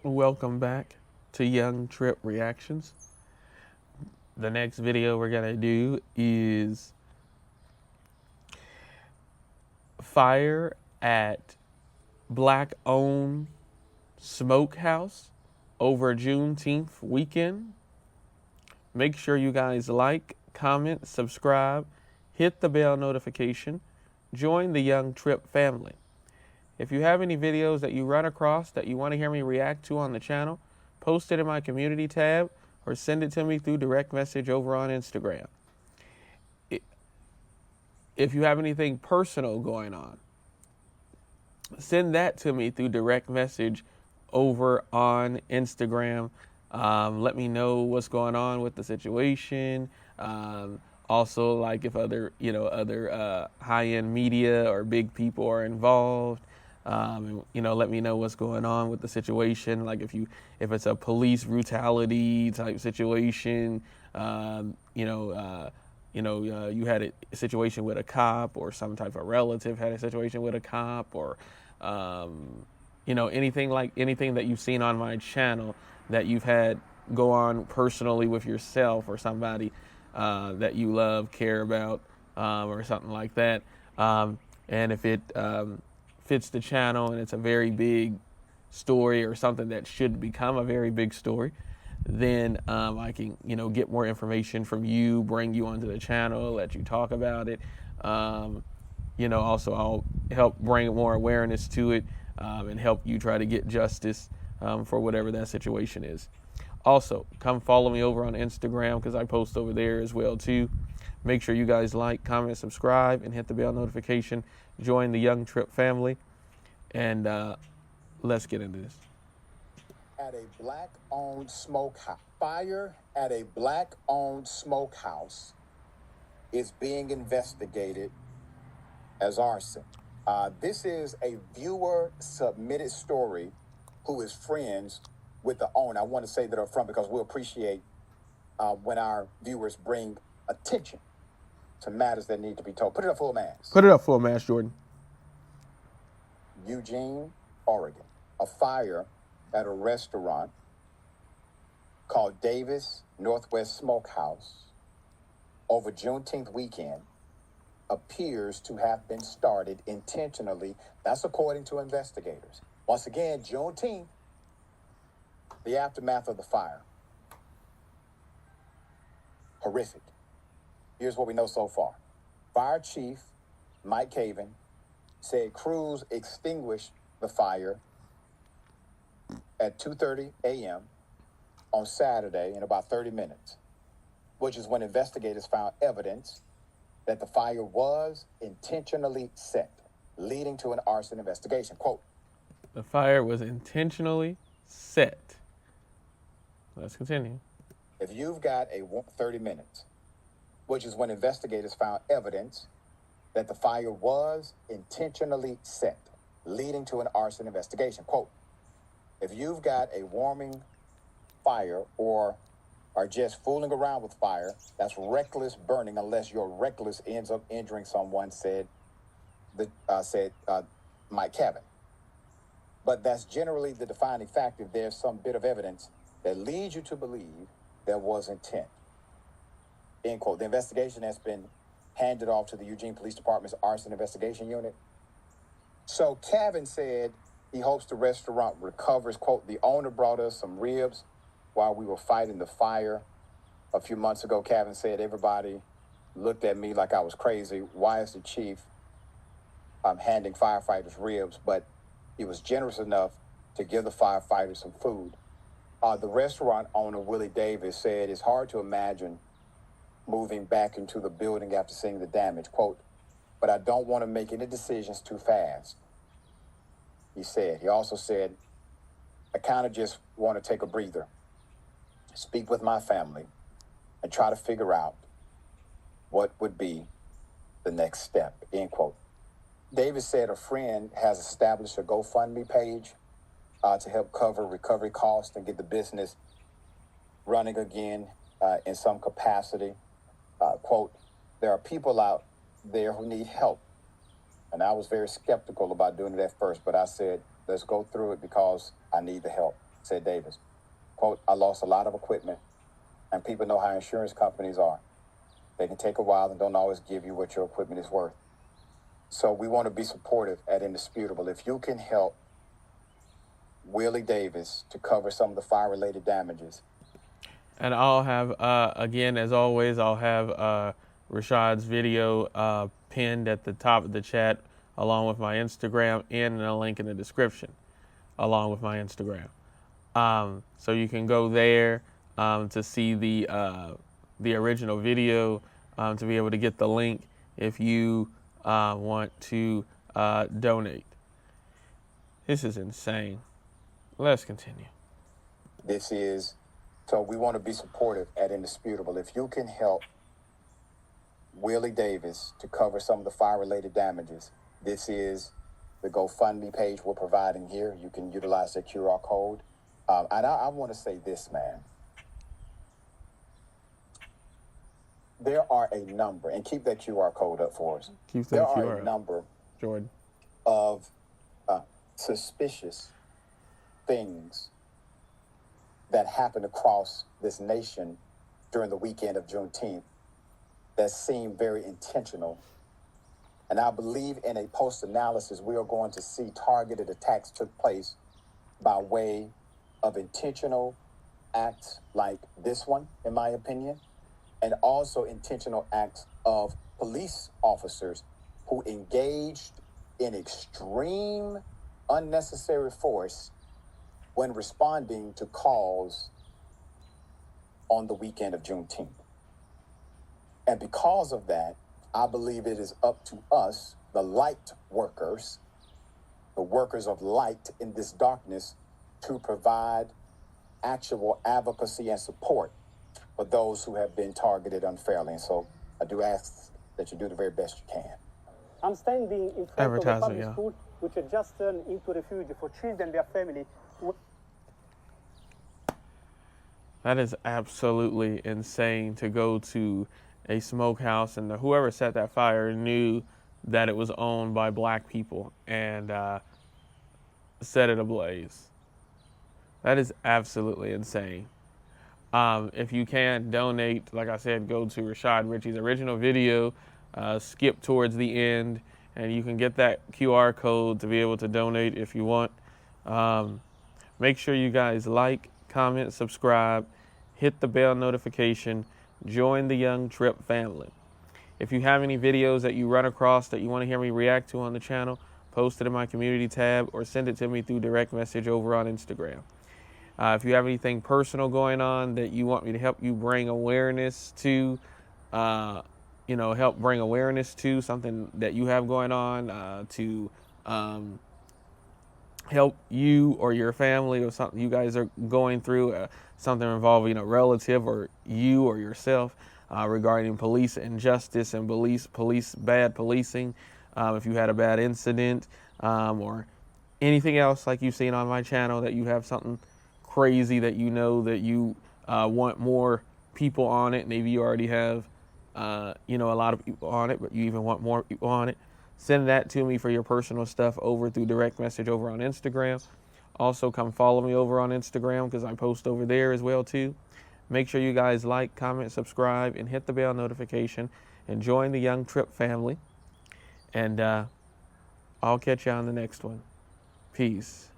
Welcome back to Young Tripp Reactions. The next video we're gonna do is fire at Black-owned Smokehouse over Juneteenth weekend. Make sure you guys like, comment, subscribe, hit the bell notification, join the Young Tripp family. If you have any videos that you run across that you want to hear me react to on the channel, post it in my community tab or send it to me through direct message over on Instagram. If you have anything personal going on, send that to me through direct message over on Instagram. Let me know what's going on with the situation. Also, like if other high-end media or big people are involved. Let me know what's going on with the situation. Like if it's a police brutality type situation, you had a situation with a cop, or some type of relative had a situation with a cop, or anything that you've seen on my channel that you've had go on personally with yourself or somebody that you love, care about, or something like that. And if it fits the channel and it's a very big story or something that should become a very big story, then I can, get more information from you, bring you onto the channel, let you talk about it. Also I'll help bring more awareness to it and help you try to get justice for whatever that situation is. Also, come follow me over on Instagram because I post over there as well too. Make sure you guys like, comment, subscribe, and hit the bell notification. Join the Young Tripp family, and let's get into this. At a Black-owned smokehouse. Fire at a Black-owned smokehouse is being investigated as arson. This is a viewer-submitted story who is friends with the owner. I want to say that up front because we appreciate when our viewers bring attention to matters that need to be told. Put it up full mass. Put it up full mass, Jordan. Eugene, Oregon. A fire at a restaurant called Davis Northwest Smokehouse over Juneteenth weekend appears to have been started intentionally. That's according to investigators. Once again, Juneteenth, the aftermath of the fire. Horrific. Here's what we know so far. Fire Chief Mike Caven said crews extinguished the fire at 2:30 a.m. on Saturday in about 30 minutes, which is when investigators found evidence that the fire was intentionally set, leading to an arson investigation. Quote, the fire was intentionally set. Let's continue. If you've got 30 minutes, which is when investigators found evidence that the fire was intentionally set, leading to an arson investigation. Quote, if you've got a warming fire or are just fooling around with fire, that's reckless burning unless your reckless ends up injuring someone, said Mike Cavan. But that's generally the defining factor if there's some bit of evidence that leads you to believe there was intent. End quote. The investigation has been handed off to the Eugene Police Department's Arson Investigation Unit. So Cavan said he hopes the restaurant recovers. Quote, the owner brought us some ribs while we were fighting the fire a few months ago. Cavan said everybody looked at me like I was crazy. Why is the chief handing firefighters ribs? But he was generous enough to give the firefighters some food. The restaurant owner, Willie Davis, said it's hard to imagine moving back into the building after seeing the damage. Quote, but I don't want to make any decisions too fast, he said. He also said, I kind of just want to take a breather, speak with my family, and try to figure out what would be the next step, end quote. Davis said a friend has established a GoFundMe page to help cover recovery costs and get the business running again in some capacity. Quote, there are people out there who need help. And I was very skeptical about doing it at first, but I said, let's go through it because I need the help. said Davis, quote, I lost a lot of equipment, and people know how insurance companies are. They can take a while and don't always give you what your equipment is worth. So we want to be supportive at Indisputable. If you can help Willie Davis to cover some of the fire-related damages. And I'll have, again, as always, I'll have Rashad's video pinned at the top of the chat, along with my Instagram, and a link in the description, along with my Instagram. So you can go there to see the original video, to be able to get the link if you want to donate. This is insane. Let's continue. So we want to be supportive at Indisputable. If you can help Willie Davis to cover some of the fire-related damages, this is the GoFundMe page we're providing here. You can utilize the QR code. And I want to say this, man. There are a number, and keep that QR code up for us. There are a number, Jordan, of suspicious things that happened across this nation during the weekend of Juneteenth that seem very intentional. And I believe in a post-analysis, we are going to see targeted attacks took place by way of intentional acts like this one, in my opinion, and also intentional acts of police officers who engaged in extreme unnecessary force when responding to calls on the weekend of Juneteenth. And because of that, I believe it is up to us, the light workers, the workers of light in this darkness, to provide actual advocacy and support for those who have been targeted unfairly. And so I do ask that you do the very best you can. I'm standing in front of a public school which had just turned into refuge for children and their family. That is absolutely insane, to go to a smokehouse and whoever set that fire knew that it was owned by black people and set it ablaze. That is absolutely insane. If you can donate, like I said, go to Rashad Ritchie's original video, skip towards the end, and you can get that QR code to be able to donate if you want. Make sure you guys like, comment, subscribe, hit the bell notification, join the Young Tripp family. If you have any videos that you run across that you want to hear me react to on the channel, post it in my community tab or send it to me through direct message over on Instagram. If you have anything personal going on that you want me to help you bring awareness to, help bring awareness to something that you have going on, to help you or your family or something you guys are going through, something involving a relative or you or yourself, regarding police injustice and police bad policing, if you had a bad incident, or anything else like you've seen on my channel that you have something crazy that you know that you want more people on it. Maybe you already have a lot of people on it, but you even want more people on it. Send that to me for your personal stuff over through direct message over on Instagram. Also, come follow me over on Instagram because I post over there as well too. Make sure you guys like, comment, subscribe, and hit the bell notification and join the Young Tripp family. And I'll catch you on the next one. Peace.